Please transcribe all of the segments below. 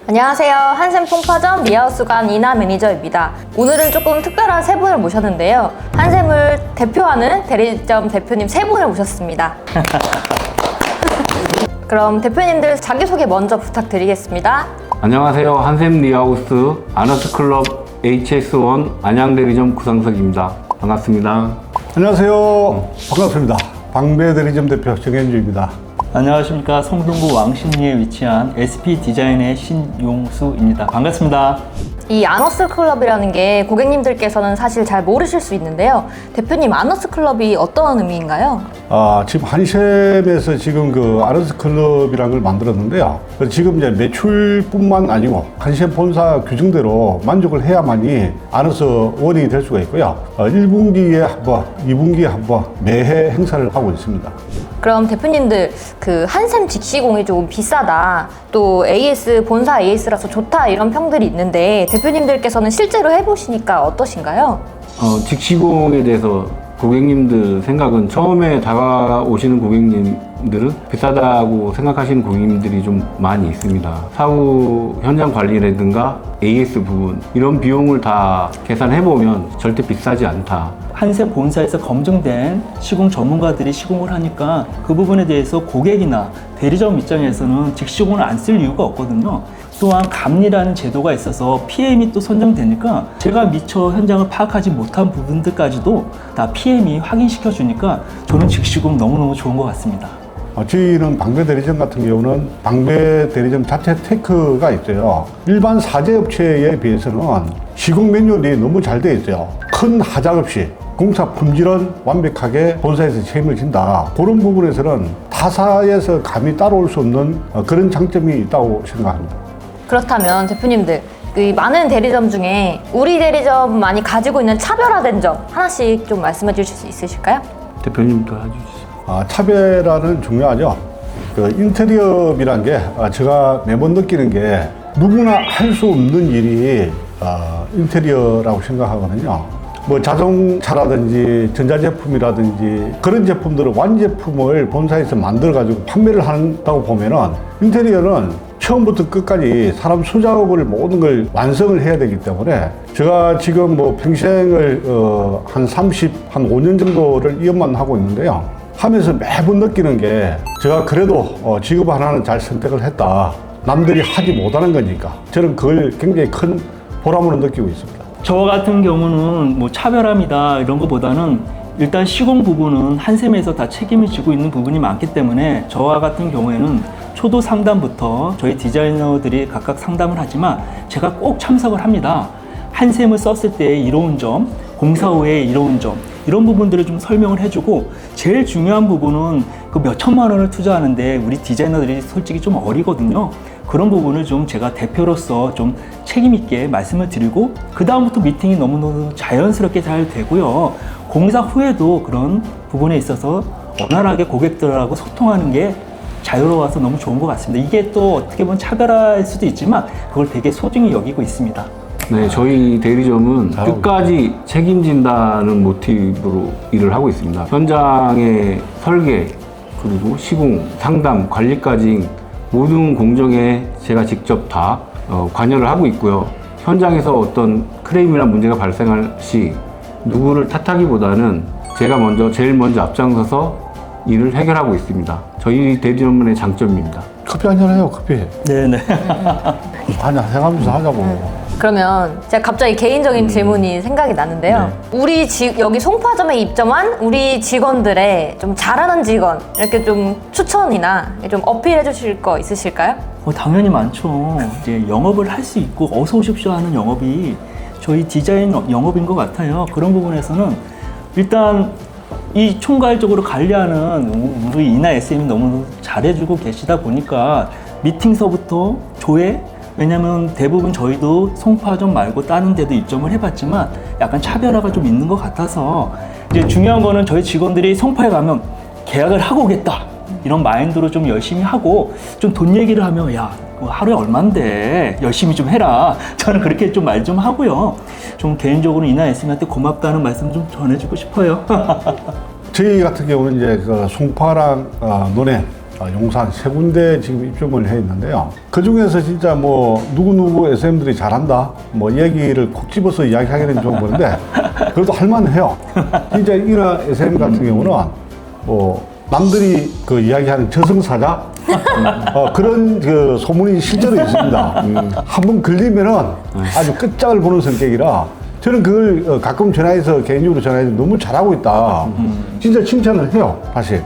안녕하세요. 한샘 송파점 리하우스관 이나 매니저입니다. 오늘은 조금 특별한 세 분을 모셨는데요. 한샘을 대표하는 대리점 대표님 세 분을 모셨습니다. 그럼 대표님들 자기소개 먼저 부탁드리겠습니다. 안녕하세요. 한샘 리하우스 아너스클럽 HS1 안양대리점 구상석입니다. 반갑습니다. 안녕하세요. 반갑습니다. 방배대리점 대표 정현주입니다. 안녕하십니까. 성동구 왕십리에 위치한 SP디자인의 신용수입니다. 반갑습니다. 이 아너스클럽이라는 게 고객님들께서는 사실 잘 모르실 수 있는데요. 대표님, 아너스클럽이 어떤 의미인가요? 지금 한샘에서 지금 그 아너스클럽이라는 걸 만들었는데요. 지금 이제 매출뿐만 아니고 한샘 본사 규정대로 만족을 해야만이 아너스원이 될 수가 있고요. 1분기에 한 번, 2분기에 한 번 매해 행사를 하고 있습니다. 그럼 대표님들 그 한샘 직시공이 조금 비싸다, 또 AS 본사 AS라서 좋다 이런 평들이 있는데 대표님들께서는 실제로 해보시니까 어떠신가요? 직시공에 대해서 고객님들 생각은 처음에 다가오시는 고객님들은 비싸다고 생각하시는 고객님들이 좀 많이 있습니다. 사후 현장 관리라든가 AS 부분 이런 비용을 다 계산해보면 절대 비싸지 않다. 한샘 본사에서 검증된 시공 전문가들이 시공을 하니까 그 부분에 대해서 고객이나 대리점 입장에서는 직시공을 안 쓸 이유가 없거든요. 또한 감리라는 제도가 있어서 PM이 또 선정되니까 제가 미처 현장을 파악하지 못한 부분들까지도 다 PM이 확인시켜 주니까 저는 직시공 너무너무 좋은 것 같습니다. 저희는 방배대리점 같은 경우는 방배대리점 자체 테크가 있어요. 일반 사제업체에 비해서는 시공 매뉴얼이 너무 잘 되어 있어요. 큰 하자 없이 공사 품질은 완벽하게 본사에서 책임을 진다. 그런 부분에서는 타사에서 감히 따라올 수 없는 그런 장점이 있다고 생각합니다. 그렇다면 대표님들, 그 많은 대리점 중에 우리 대리점만이 가지고 있는 차별화된 점 하나씩 좀 말씀해 주실 수 있으실까요? 대표님도 해주시죠. 차별화는 중요하죠. 그 인테리어이란 게 제가 매번 느끼는 게 누구나 할 수 없는 일이 인테리어라고 생각하거든요. 뭐 자동차라든지 전자제품이라든지 그런 제품들을 완제품을 본사에서 만들어 가지고 판매를 한다고 보면은 인테리어는 처음부터 끝까지 사람 수작업을 모든 걸 완성을 해야 되기 때문에 제가 지금 뭐 평생을 한 5년 정도를 이 업만 하고 있는데요. 하면서 매번 느끼는 게 제가 그래도 직업 하나는 잘 선택을 했다. 남들이 하지 못하는 거니까 저는 그걸 굉장히 큰 보람으로 느끼고 있습니다. 저 같은 경우는 뭐 차별함이다 이런 것보다는 일단 시공 부분은 한샘에서 다 책임을 지고 있는 부분이 많기 때문에 저와 같은 경우에는 초도 상담부터 저희 디자이너들이 각각 상담을 하지만 제가 꼭 참석을 합니다. 한샘을 썼을 때의 이로운 점, 공사 후에 이로운 점 이런 부분들을 좀 설명을 해주고 제일 중요한 부분은 그 몇 천만 원을 투자하는데 우리 디자이너들이 솔직히 좀 어리거든요. 그런 부분을 좀 제가 대표로서 좀 책임 있게 말씀을 드리고 그 다음부터 미팅이 너무너무 자연스럽게 잘 되고요. 공사 후에도 그런 부분에 있어서 원활하게 고객들하고 소통하는 게 자유로워서 너무 좋은 것 같습니다. 이게 또 어떻게 보면 차별화일 수도 있지만 그걸 되게 소중히 여기고 있습니다. 네, 저희 대리점은 끝까지 책임진다는 모티브로 일을 하고 있습니다. 현장의 설계, 그리고 시공, 상담, 관리까지 모든 공정에 제가 직접 다 관여를 하고 있고요. 현장에서 어떤 크레임이나 문제가 발생할 시 누구를 탓하기보다는 제가 제일 먼저 앞장서서 일을 해결하고 있습니다. 저희 대리점의 장점입니다. 커피 한잔 해요, 커피. 네네. 한잔 해가면서 하자고. 그러면 제가 갑자기 개인적인 질문이 생각이 나는데요. 우리 여기 송파점에 입점한 우리 직원들의 좀 잘하는 직원 이렇게 좀 추천이나 좀 어필해 주실 거 있으실까요? 당연히 많죠. 이제 영업을 할 수 있고 어서 오십시오 하는 영업이 저희 디자인 영업인 것 같아요. 그런 부분에서는 일단 이 총괄적으로 관리하는 우리 이나 SM이 너무 잘해주고 계시다 보니까 미팅서부터 조회, 왜냐면 대부분 저희도 송파점 말고 다른 데도 입점을 해봤지만 약간 차별화가 좀 있는 것 같아서 이제 중요한 거는 저희 직원들이 송파에 가면 계약을 하고 오겠다 이런 마인드로 좀 열심히 하고 좀 돈 얘기를 하면 야 하루에 얼만데 열심히 좀 해라. 저는 그렇게 좀 말 좀 하고요. 좀 개인적으로 이나 SM한테 고맙다는 말씀 좀 전해주고 싶어요. 저희 같은 경우는 이제 그 송파랑 논현, 용산 세 군데 지금 입점을 해 있는데요. 그 중에서 진짜 뭐 누구누구 SM들이 잘한다, 뭐 얘기를 콕 집어서 이야기하기는 좀 그런데 그래도 할만해요. 진짜 이나 SM 같은 경우는 뭐 남들이 그 이야기하는 저승사자 그런 그 소문이 실제로 있습니다. 한번 걸리면은 아주 끝장을 보는 성격이라 저는 그걸 가끔 전화해서 개인적으로 전화해서 너무 잘하고 있다. 진짜 칭찬을 해요, 사실.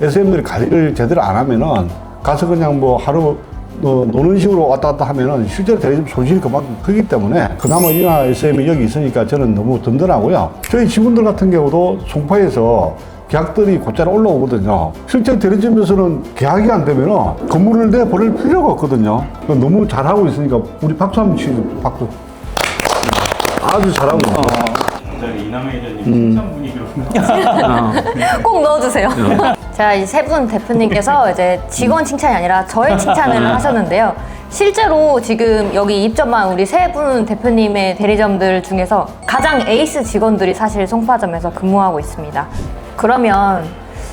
SM들이 관리를 제대로 안 하면은 가서 그냥 뭐 하루 노는 식으로 왔다 갔다 하면은 실제로 대리점 손실이 그만큼 크기 때문에 그나마 이나 SM이 여기 있으니까 저는 너무 든든하고요. 저희 직원들 같은 경우도 송파에서 계약들이 곧잘 올라오거든요. 실제 대리점에서는 계약이 안 되면은 건물을 내보낼 필요가 없거든요. 너무 잘하고 있으니까 우리 박수 한번 치죠. 박수. 아주 잘하고 있어요. 이남 회장님 칭찬 분위기로. 꼭 넣어주세요. 자, 이 세 분 대표님께서 이제 직원 칭찬이 아니라 저의 칭찬을 하셨는데요. 실제로 지금 여기 입점한 우리 세 분 대표님의 대리점들 중에서 가장 에이스 직원들이 사실 송파점에서 근무하고 있습니다. 그러면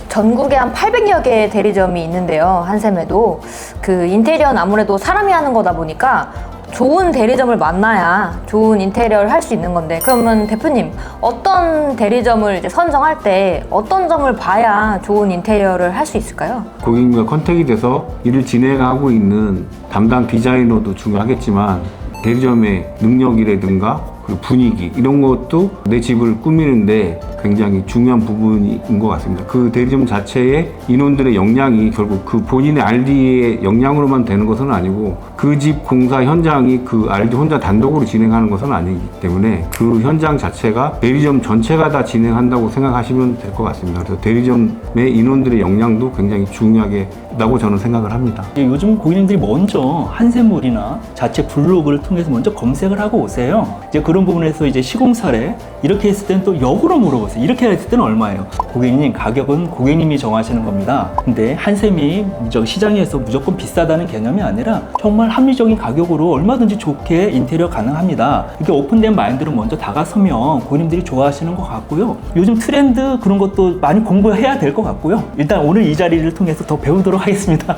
전국에 한 800여 개의 대리점이 있는데요. 한샘에도 그 인테리어는 아무래도 사람이 하는 거다 보니까 좋은 대리점을 만나야 좋은 인테리어를 할 수 있는 건데, 그러면 대표님 어떤 대리점을 이제 선정할 때 어떤 점을 봐야 좋은 인테리어를 할 수 있을까요? 고객님과 컨택이 돼서 일을 진행하고 있는 담당 디자이너도 중요하겠지만 대리점의 능력이라든가 그리고 분위기 이런 것도 내 집을 꾸미는데 굉장히 중요한 부분인 것 같습니다. 그 대리점 자체의 인원들의 역량이 결국 그 본인의 RD의 역량으로만 되는 것은 아니고 그 집 공사 현장이 그 RD 혼자 단독으로 진행하는 것은 아니기 때문에 그 현장 자체가 대리점 전체가 다 진행한다고 생각하시면 될 것 같습니다. 그래서 대리점의 인원들의 역량도 굉장히 중요하다고 저는 생각을 합니다. 요즘 고객님들이 먼저 한샘물이나 자체 블로그를 통해서 먼저 검색을 하고 오세요. 이제 그런 부분에서 이제 시공 사례 이렇게 했을 때는 또 역으로 물어보세요. 이렇게 했을 때는 얼마예요? 고객님, 가격은 고객님이 정하시는 겁니다. 근데 한샘이 시장에서 무조건 비싸다는 개념이 아니라 정말 합리적인 가격으로 얼마든지 좋게 인테리어 가능합니다. 이렇게 오픈된 마인드로 먼저 다가서면 고객님들이 좋아하시는 것 같고요. 요즘 트렌드 그런 것도 많이 공부해야 될 것 같고요. 일단 오늘 이 자리를 통해서 더 배우도록 하겠습니다.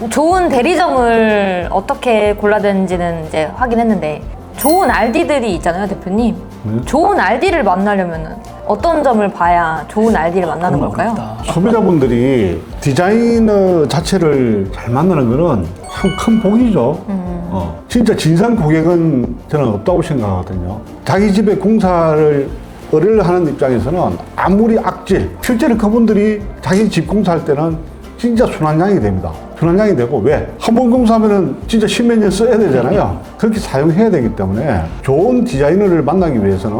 좋은 대리점을 어떻게 골라야 되는지는 이제 확인했는데, 좋은 RD들이 있잖아요, 대표님. 좋은 RD를 만나려면 어떤 점을 봐야 좋은 RD를 만나는 걸까요? 어렵다. 소비자분들이 디자이너 자체를 잘 만나는 거는 참 큰 복이죠. 진짜 진상 고객은 저는 없다고 생각하거든요. 자기 집에 공사를 의뢰를 하는 입장에서는 아무리 악질, 실제로 그분들이 자기 집 공사할 때는 진짜 순환량이 됩니다. 순환량이 되고, 왜? 한 번 공사하면은 진짜 십몇 년 써야 되잖아요. 그렇게 사용해야 되기 때문에 좋은 디자이너를 만나기 위해서는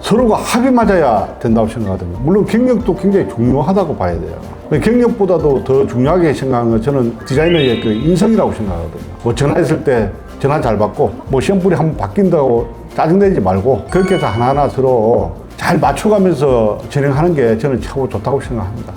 서로가 합이 맞아야 된다고 생각하거든요. 물론 경력도 굉장히 중요하다고 봐야 돼요. 경력보다도 더 중요하게 생각하는 건 저는 디자이너의 그 인성이라고 생각하거든요. 뭐 전화했을 때 전화 잘 받고, 뭐 시험불이 한번 바뀐다고 짜증내지 말고 그렇게 해서 하나하나 서로 잘 맞춰가면서 진행하는 게 저는 최고 좋다고 생각합니다.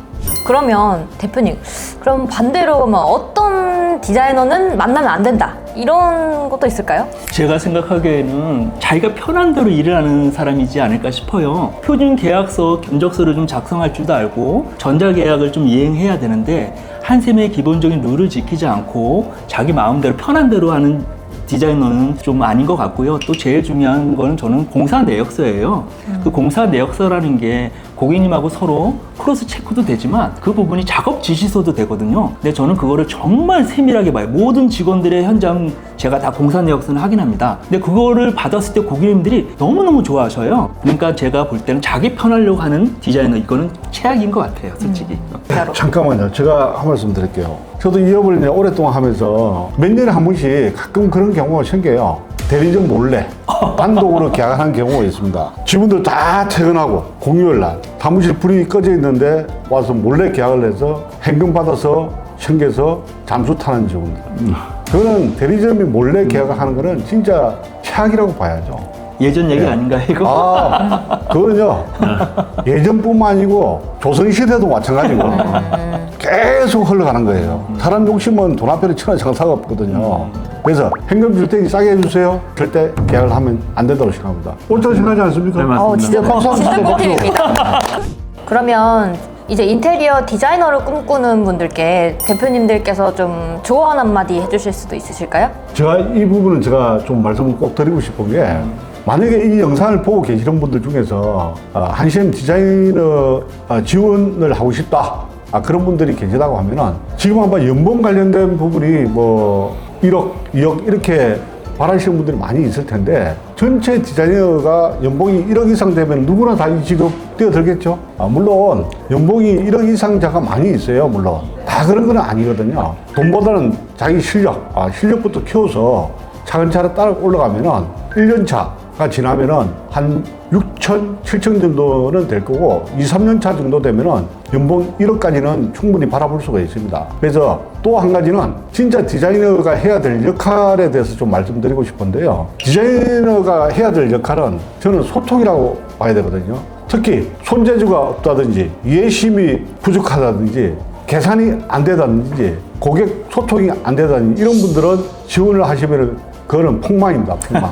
그러면 대표님, 그럼 반대로 뭐 어떤 디자이너는 만나면 안 된다, 이런 것도 있을까요? 제가 생각하기에는 자기가 편한 대로 일을 하는 사람이지 않을까 싶어요. 표준 계약서, 견적서를 좀 작성할 줄도 알고 전자계약을 좀 이행해야 되는데 한샘의 기본적인 룰을 지키지 않고 자기 마음대로 편한 대로 하는 디자이너는 좀 아닌 것 같고요. 또 제일 중요한 거는 저는 공사 내역서예요. 그 공사 내역서라는 게 고객님하고 서로 크로스 체크도 되지만 그 부분이 작업 지시서도 되거든요. 근데 저는 그거를 정말 세밀하게 봐요. 모든 직원들의 현장 제가 다 공사 내역서는 확인합니다. 근데 그거를 받았을 때 고객님들이 너무너무 좋아하셔요. 그러니까 제가 볼 때는 자기 편하려고 하는 디자이너, 이거는 최악인 것 같아요, 솔직히. 잠깐만요. 제가 한 말씀 드릴게요. 저도 이 업을 오랫동안 하면서 몇 년에 한 번씩 가끔 그런 경우가 생겨요. 대리점 몰래 단독으로 계약하는 경우가 있습니다. 직원들 다 퇴근하고 공휴일 날 사무실 불이 꺼져 있는데 와서 몰래 계약을 해서 현금 받아서 챙겨서 잠수 타는 직원들. 그거는 대리점이 몰래 계약을 하는 거는 진짜 최악이라고 봐야죠. 예전 얘기 네. 아닌가요, 이거? 아, 그거는요. 예전뿐만 아니고 조선시대도 마찬가지고 계속 흘러가는 거예요. 사람 욕심은 돈 앞에는 천하 장사가 없거든요. 그래서 현금 줄 때 싸게 해주세요. 절대 계약을 하면 안 된다고 생각합니다. 옳다고 생각하지 않습니까? 네, 맞습니다. 진짜 박수 한번 진짜 주세요, 박수. 꿀팁입니다. 그러면 이제 인테리어 디자이너를 꿈꾸는 분들께 대표님들께서 좀 조언 한마디 해주실 수도 있으실까요? 제가 이 부분은 제가 좀 말씀을 꼭 드리고 싶은 게 만약에 이 영상을 보고 계시는 분들 중에서 한시엠 디자이너 지원을 하고 싶다 그런 분들이 계시다고 하면은 지금 한번 연봉 관련된 부분이 뭐 1억, 2억 이렇게 바라시는 분들이 많이 있을 텐데 전체 디자이너가 연봉이 1억 이상 되면 누구나 다 이 직업 뛰어들겠죠. 물론 연봉이 1억 이상자가 많이 있어요. 물론 다 그런 건 아니거든요. 돈보다는 자기 실력부터 키워서 차근차근 따라 올라가면은 1년 차가 지나면은 한 6천, 7천 정도는 될 거고 2, 3년 차 정도 되면은 연봉 1억까지는 충분히 바라볼 수가 있습니다. 그래서 또 한 가지는 진짜 디자이너가 해야 될 역할에 대해서 좀 말씀드리고 싶은데요. 디자이너가 해야 될 역할은 저는 소통이라고 봐야 되거든요. 특히 손재주가 없다든지 이해심이 부족하다든지 계산이 안 되다든지 고객 소통이 안 되다든지 이런 분들은 지원을 하시면 그거는 폭망입니다. 폭망.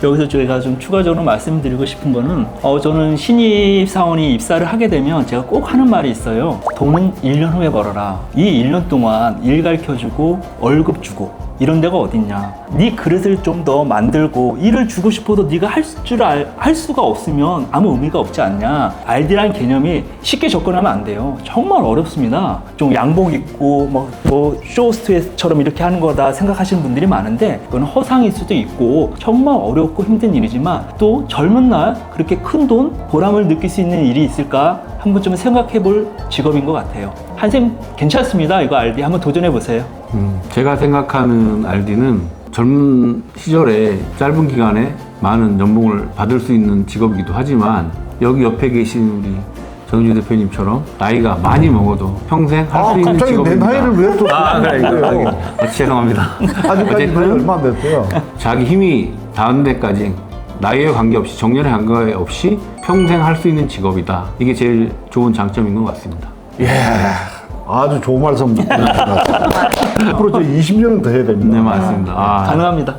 여기서 저희가 좀 추가적으로 말씀드리고 싶은 거는 저는 신입 사원이 입사를 하게 되면 제가 꼭 하는 말이 있어요. 돈은 1년 후에 벌어라. 이 1년 동안 일 가르쳐주고 월급 주고 이런 데가 어딨냐. 네 그릇을 좀 더 만들고 일을 주고 싶어도 네가 할 수가 없으면 아무 의미가 없지 않냐. RD라는 개념이 쉽게 접근하면 안 돼요. 정말 어렵습니다. 좀 양복 입고 뭐 쇼스트웨어처럼 이렇게 하는 거다 생각하시는 분들이 많은데 그건 허상일 수도 있고 정말 어렵고 힘든 일이지만 또 젊은 날 그렇게 큰 돈, 보람을 느낄 수 있는 일이 있을까 한 번쯤은 생각해 볼 직업인 것 같아요. 한쌤 괜찮습니다. 이거 RD 한번 도전해 보세요. 제가 생각하는 RD는 젊은 시절에 짧은 기간에 많은 연봉을 받을 수 있는 직업이기도 하지만 여기 옆에 계신 우리 정유 대표님처럼 나이가 많이 먹어도 평생 할 수 있는 갑자기 내 직업입니다. 나이를 왜 또? 그래, 이거 죄송합니다. 아직까지 어쨌든 나이 얼마 안 됐어요. 자기 힘이 닿은 데까지 나이에 관계없이 정년에 관계없이 평생 할 수 있는 직업이다. 이게 제일 좋은 장점인 것 같습니다. 예. 아주 좋은 말씀. 앞으로 저 20년은 더 해야 됩니다. 네, 맞습니다. 가능합니다.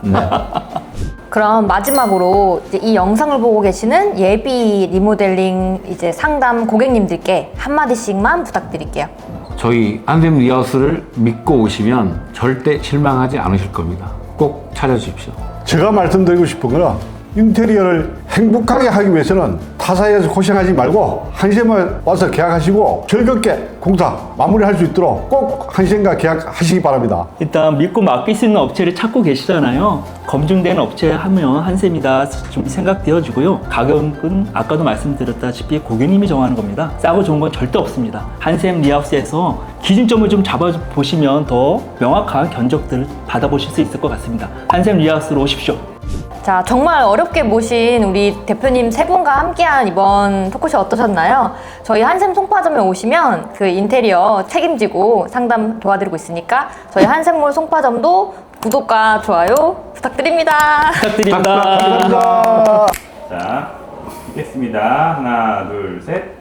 그럼 마지막으로 이제 이 영상을 보고 계시는 예비 리모델링 이제 상담 고객님들께 한마디씩만 부탁드릴게요. 저희 한샘 리하우스를 믿고 오시면 절대 실망하지 않으실 겁니다. 꼭 찾아주십시오. 제가 말씀드리고 싶은 거는 인테리어를 행복하게 하기 위해서는 타사에서 고생하지 말고 한샘에 와서 계약하시고 즐겁게 공사 마무리할 수 있도록 꼭 한샘과 계약하시기 바랍니다. 일단 믿고 맡길 수 있는 업체를 찾고 계시잖아요. 검증된 업체 하면 한샘이다 좀 생각되어지고요. 가격은 아까도 말씀드렸다시피 고객님이 정하는 겁니다. 싸고 좋은 건 절대 없습니다. 한샘 리하우스에서 기준점을 좀 잡아보시면 더 명확한 견적들을 받아보실 수 있을 것 같습니다. 한샘 리하우스로 오십시오. 자, 정말 어렵게 모신 우리 대표님 세 분과 함께한 이번 토크쇼 어떠셨나요? 저희 한샘 송파점에 오시면 그 인테리어 책임지고 상담 도와드리고 있으니까 저희 한샘몰 송파점도 구독과 좋아요 부탁드립니다. 부탁드립니다. 감사합니다. 자, 읽겠습니다. 하나, 둘, 셋.